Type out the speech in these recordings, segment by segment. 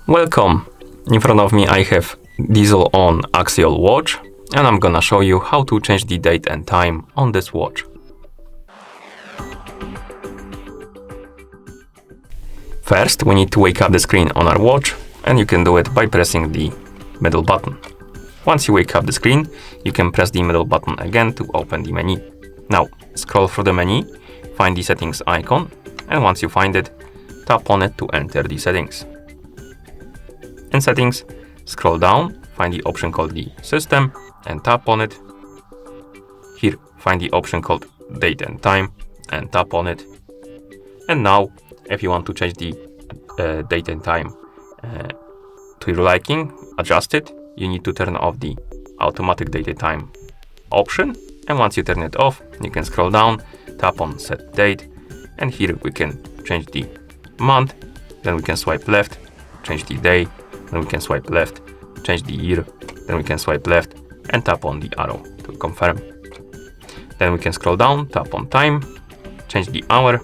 Welcome! In front of me I have DIESEL On Axial watch, and I'm gonna show you how to change the date and time on this watch. First, we need to wake up the screen on our watch, and you can do it by pressing the middle button. Once you wake up the screen, you can press the middle button again to open the menu. Now, scroll through the menu, find the settings icon, and once you find it, tap on it to enter the settings. In settings, scroll down, find the option called the system, and tap on it. Here, find the option called date and time, and tap on it. And now, if you want to change the date and time to your liking, adjust it, you need to turn off the automatic date and time option. And once you turn it off, you can scroll down, tap on set date, and here we can change the month, then we can swipe left, change the day, then we can swipe left, change the year, then we can swipe left and tap on the arrow to confirm. Then we can scroll down, tap on time, change the hour,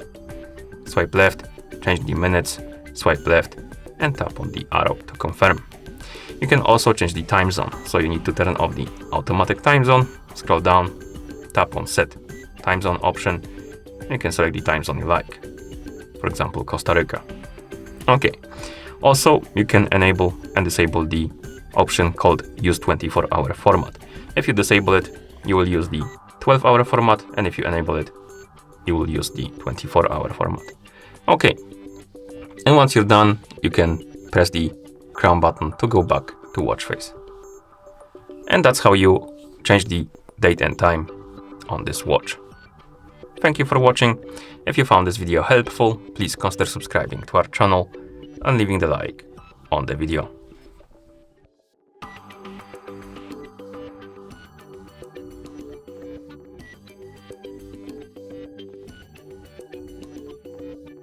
swipe left, change the minutes, swipe left and tap on the arrow to confirm. You can also change the time zone, so you need to turn off the automatic time zone, scroll down, tap on set time zone option, and you can select the time zone you like, for example Costa Rica. Okay. Also, you can enable and disable the option called use 24-hour format. If you disable it, you will use the 12-hour format, and if you enable it, you will use the 24-hour format. Okay, and once you're done, you can press the crown button to go back to watch face. And that's how you change the date and time on this watch. Thank you for watching. If you found this video helpful, please consider subscribing to our channel and leaving the like on the video.